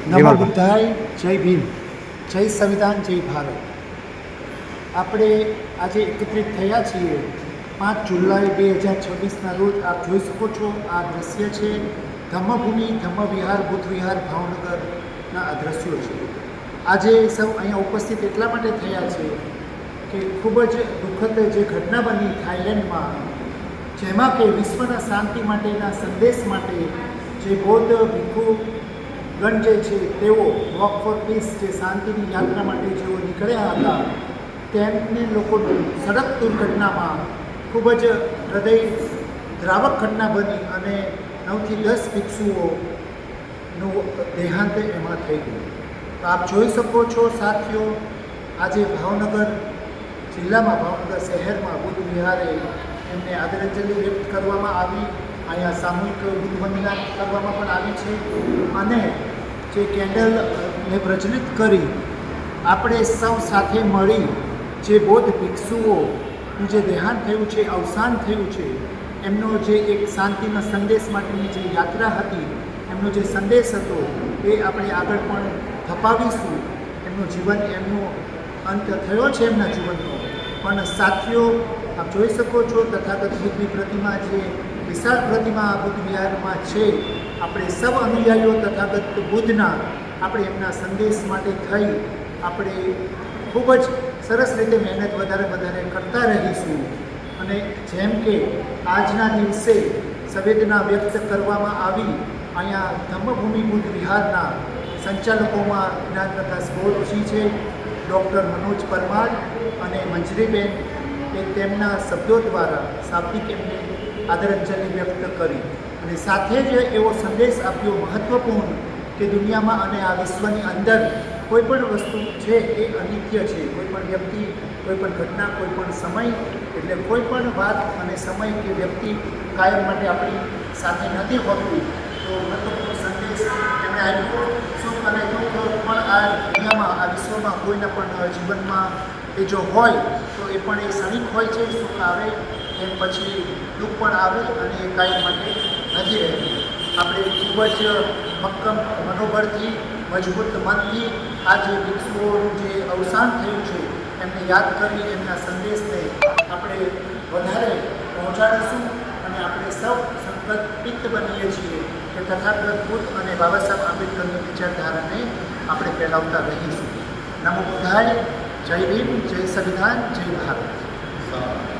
નમો બુદ્ધાય, જય ભીમ, જય સંવિધાન, જય ભારત. આપણે આજે એકત્રિત થયા છીએ 5 જુલાઈ 2026ના રોજ. આપ જોઈ શકો છો, આ દ્રશ્ય છે ધમ્મભૂમિ ધમ્મવિહાર બુદ્ધ વિહાર ભાવનગરના આ દ્રશ્યો છે. આજે સૌ અહીંયા ઉપસ્થિત એટલા માટે થયા છે કે ખૂબ જ દુઃખદ જે ઘટના બની થાઈલેન્ડમાં, જેમાં કે વિશ્વના શાંતિ માટેના સંદેશ માટે જે બૌદ્ધ ભિક્ષુ ગણ જે છે તેઓ વોક ફોર પીસ, જે શાંતિની યાત્રા માટે જેઓ નીકળ્યા હતા, તેમને લોકોની સડક દુર્ઘટનામાં ખૂબ જ હૃદય દ્રાવક ઘટના બની અને 9 થી 10 ભિક્ષુઓનું દેહાંત એમાં થઈ ગયું. તો આપ જોઈ શકો છો સાથીઓ, આજે ભાવનગર જિલ્લામાં, ભાવનગર શહેરમાં બુદ્ધ વિહારે એમને આદરાંજલિ વ્યક્ત કરવામાં આવી. અહીંયા સામૂહિક બુદ્ધ વંદના કરવામાં પણ આવી છે અને જે કેન્ડલને પ્રજ્વલિત કરી આપણે સૌ સાથે મળી જે બૌદ્ધ ભિક્ષુઓનું જે દેહાંત થયું છે, અવસાન થયું છે, એમનો જે એક શાંતિના સંદેશ માટેની જે યાત્રા હતી, એમનો જે સંદેશ હતો એ આપણે આગળ પણ ધપાવીશું. એમનું જીવન, એમનો અંત થયો છે એમના જીવનનો. પણ સાથીઓ, આપ જોઈ શકો છો તથાગત બુદ્ધની પ્રતિમા, જે વિશાળ પ્રતિમા બુદ્ધ વિહારમાં છે. આપણે સૌ અનુયાયીઓ તથાગત બુદ્ધના આપણે એમના સંદેશ માટે થઈ આપણે ખૂબ જ સરસ રીતે મહેનત વધારે કરતા રહીશું. અને જેમ કે આજના દિવસે સંવેદના વ્યક્ત કરવામાં આવી, અહીંયા ધમ્મભૂમિ બુદ્ધ વિહારના સંચાલકોમાં જ્ઞાન પ્રકાશ ગોળજી છે, ડૉક્ટર મનોજ પરમાર અને મંજરીબેન, એ તેમના શબ્દો દ્વારા શાબ્દિક એમને આદરાંજલિ વ્યક્ત કરી અને સાથે જ એવો સંદેશ આપ્યો મહત્ત્વપૂર્ણ કે દુનિયામાં અને આ વિશ્વની અંદર કોઈ પણ વસ્તુ છે એ અનિત્ય છે. કોઈ પણ વ્યક્તિ, કોઈ પણ ઘટના, કોઈ પણ સમય, એટલે કોઈ પણ વાત અને સમય કે વ્યક્તિ કાયમ માટે આપણી સાથે નથી હોતી. તો મહત્ત્વપૂર્ણ સંદેશ એમણે આપ્યો. સુખ અને દુઃખ પણ આ દુનિયામાં, આ વિશ્વમાં કોઈના પણ જીવનમાં એ જો હોય તો એ પણ એ ક્ષણિક હોય છે. સુખ આવે એમ પછી દુઃખ પણ આવે અને એ કાયમ માટે નથી રહેતું. આપણે ખૂબ જ મક્કમ મનોબળથી, મજબૂત મનથી આ જે ભિક્ષુઓનું જે અવસાન થયું છે એમને યાદ કરી એમના સંદેશને આપણે વધારે પહોંચાડીશું અને આપણે સૌ સંકલ્પિત બનીએ છીએ કે તથાગત બુદ્ધ અને બાબા સાહેબ આંબેડકરની વિચારધારાને આપણે ફેલાવતા રહીશું. નમો બુદ્ધાય, જય ભીમ, જય સંવિધાન, જય ભારત.